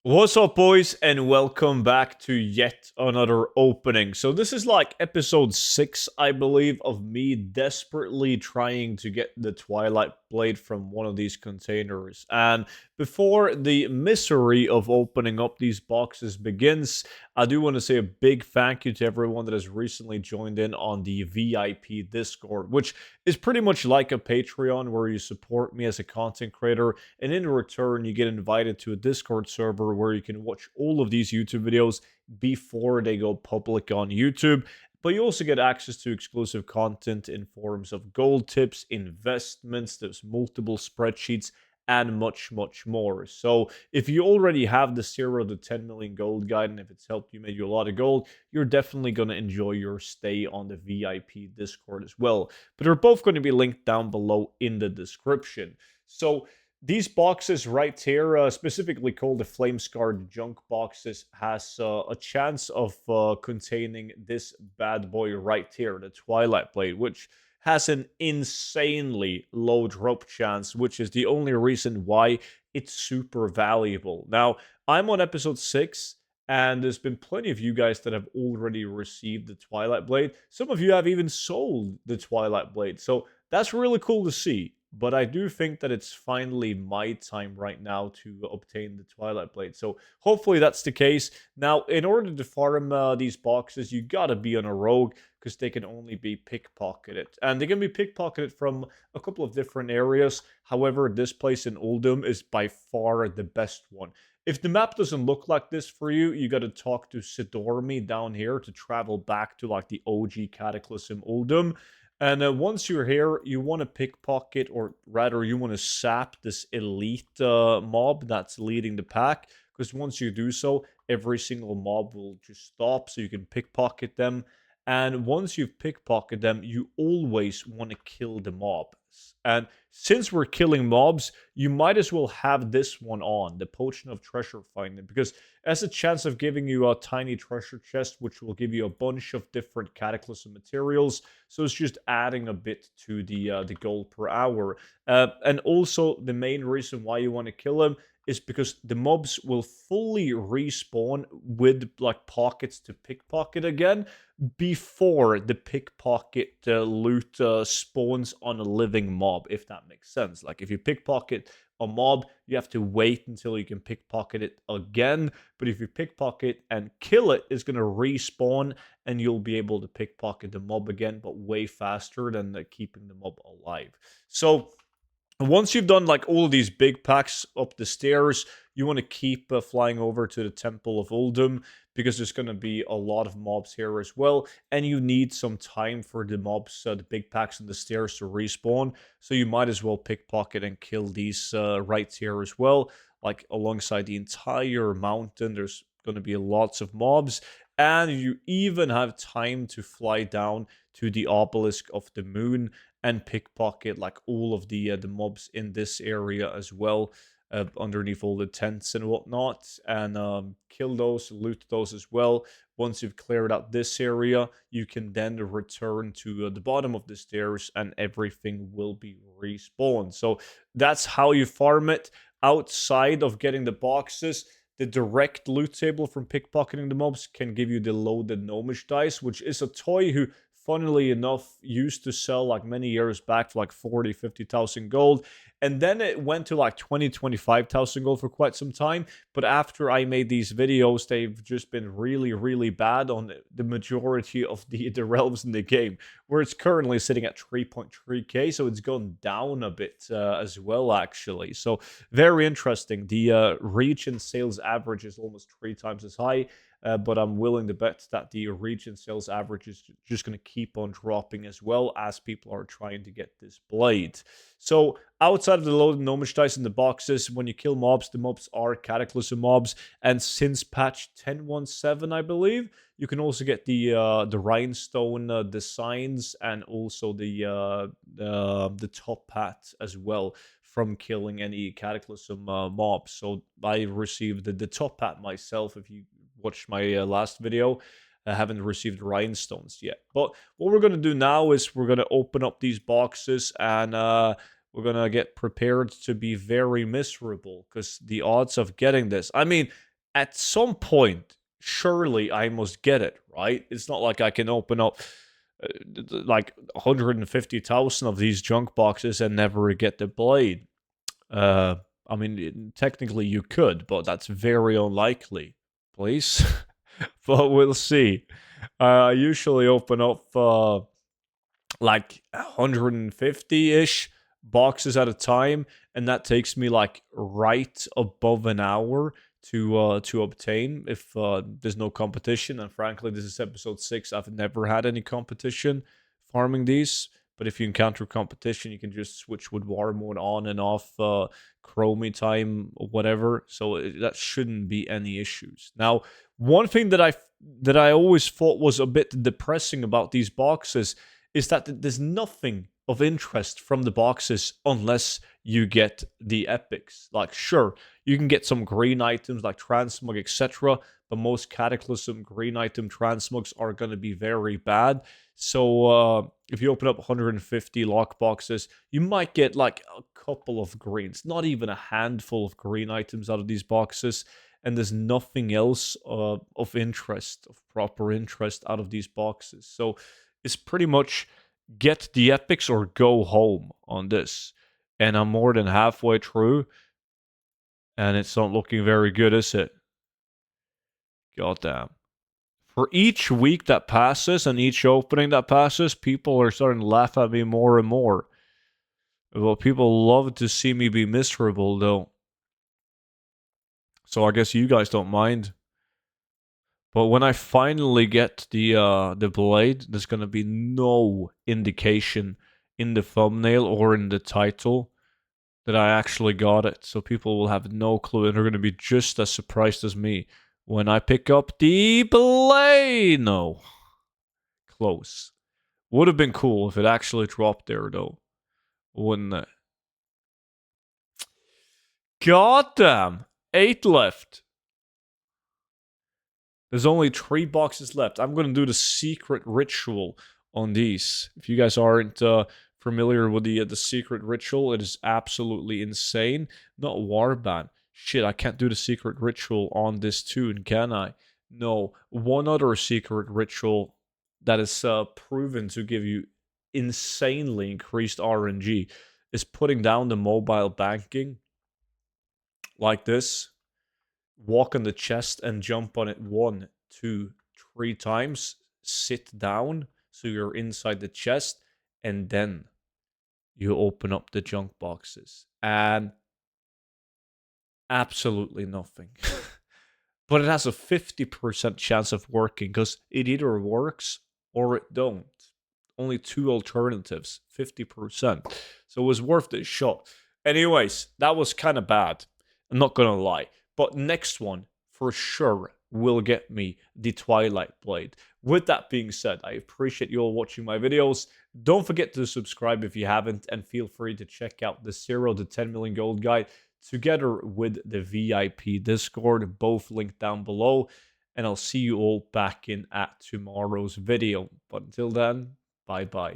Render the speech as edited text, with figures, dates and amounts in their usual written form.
What's up, boys, and welcome back to yet another opening. So, this is like episode 6, I believe, of me desperately trying to get the Twilight Blade from one of these containers. And before the misery of opening up these boxes begins, I do want to say a big thank you to everyone that has recently joined in on the VIP Discord, which is pretty much like a Patreon where you support me as a content creator, and in return, you get invited to a Discord server where you can watch all of these YouTube videos before they go public on YouTube. But you also get access to exclusive content in forms of gold tips, investments, there's multiple spreadsheets, and much, much more. So if you already have the 0 to 10 million gold guide, and if it's helped you make you a lot of gold, you're definitely going to enjoy your stay on the VIP Discord as well. But they're both going to be linked down below in the description. So these boxes right here, specifically called the Flame Scarred Junk Boxes, has a chance of containing this bad boy right here, the Twilight Blade, which has an insanely low drop chance, which is the only reason why it's super valuable. Now, I'm on episode 6, and there's been plenty of you guys that have already received the Twilight Blade. Some of you have even sold the Twilight Blade, so that's really cool to see. But I do think that it's finally my time right now to obtain the Twilight Blade. So hopefully that's the case. Now, in order to farm these boxes, you gotta be on a rogue because they can only be pickpocketed. And they can be pickpocketed from a couple of different areas. However, this place in Uldum is by far the best one. If the map doesn't look like this for you, you got to talk to Sidormi down here to travel back to like the OG Cataclysm Uldum. And once you're here, you want to pickpocket, or rather, you want to sap this elite mob that's leading the pack. Because once you do so, every single mob will just stop, so you can pickpocket them. And once you've pickpocketed them, you always want to kill the mobs. And since we're killing mobs, you might as well have this one on, the Potion of Treasure Finding, because it has a chance of giving you a tiny treasure chest, which will give you a bunch of different Cataclysm materials. So it's just adding a bit to the gold per hour. And also, the main reason why you want to kill them is because the mobs will fully respawn with like pockets to pickpocket again before the pickpocket loot spawns on a living mob, if that makes sense. Like if you pickpocket a mob, you have to wait until you can pickpocket it again. But if you pickpocket and kill it, it's going to respawn and you'll be able to pickpocket the mob again, but way faster than keeping the mob alive. So once you've done like all of these big packs up the stairs, you want to keep flying over to the Temple of Uldum because there's going to be a lot of mobs here as well, and you need some time for the mobs, the big packs on the stairs to respawn. So you might as well pickpocket and kill these right here as well, like alongside the entire mountain. There's going to be lots of mobs, and you even have time to fly down to the obelisk of the moon and pickpocket like all of the mobs in this area as well, underneath all the tents and whatnot, and kill those, loot those as well. Once you've cleared out this area, you can then return to the bottom of the stairs, and everything will be respawned. So that's how you farm it. Outside of getting the boxes, the direct loot table from pickpocketing the mobs can give you the loaded gnomish dice, which is a toy who, funnily enough, used to sell like many years back for like 40, 50,000 gold. And then it went to like 20, 25,000 gold for quite some time. But after I made these videos, they've just been really, really bad on the majority of the realms in the game, where it's currently sitting at 3.3k. So it's gone down a bit as well, actually. So very interesting. The reach and sales average is almost 3 times as high. But I'm willing to bet that the region sales average is just going to keep on dropping as well as people are trying to get this blade. So outside of the loaded gnomish dice in the boxes, when you kill mobs, the mobs are Cataclysm mobs. And since patch 10.17, I believe, you can also get the rhinestone designs and also the top hat as well from killing any Cataclysm mobs. So I received the top hat myself. If you watched my last video, I haven't received rhinestones yet. But what we're going to do now is we're going to open up these boxes, and we're going to get prepared to be very miserable because the odds of getting this, I mean, at some point, surely I must get it, right? It's not like I can open up like 150,000 of these junk boxes and never get the blade. I mean, technically you could, but that's very unlikely. Please, but we'll see. I usually open up like 150-ish boxes at a time, and that takes me like right above an hour to obtain if there's no competition. And frankly, this is episode 6. I've never had any competition farming these. But if you encounter competition, you can just switch with war mode on and off, chromie time, or whatever. So that shouldn't be any issues. Now, one thing that I always thought was a bit depressing about these boxes is that there's nothing of interest from the boxes unless you get the epics. Like, sure, you can get some green items like transmog, etc., but most cataclysm green item transmogs are going to be very bad. So if you open up 150 lock boxes, you might get like a couple of greens, not even a handful of green items out of these boxes. And there's nothing else of interest, of proper interest out of these boxes. So it's pretty much get the epics or go home on this. And I'm more than halfway through. And it's not looking very good, is it? Goddamn. For each week that passes and each opening that passes, people are starting to laugh at me more and more. Well, people love to see me be miserable, though. So I guess you guys don't mind. But when I finally get the blade, there's gonna be no indication in the thumbnail or in the title that I actually got it. So people will have no clue, and they're gonna be just as surprised as me when I pick up the blade. No. Close. Would have been cool if it actually dropped there, though. Wouldn't it? Goddamn! 8 left. There's only 3 boxes left. I'm going to do the secret ritual on these. If you guys aren't familiar with the secret ritual, it is absolutely insane. Not warband. Shit, I can't do the secret ritual on this tune, can I? No. One other secret ritual that is proven to give you insanely increased RNG is putting down the mobile banking like this. Walk on the chest and jump on it 1, 2, 3 times. Sit down so you're inside the chest, and then you open up the junk boxes. And absolutely nothing. But it has a 50% chance of working because it either works or it don't. Only 2 alternatives, 50%. So it was worth the shot. Anyways, that was kind of bad. I'm not gonna lie. But next one, for sure, will get me the Twilight Blade. With that being said, I appreciate you all watching my videos. Don't forget to subscribe if you haven't, and feel free to check out the 0 to 10 million gold guide together with the VIP Discord, both linked down below. And I'll see you all back in at tomorrow's video. But until then, bye-bye.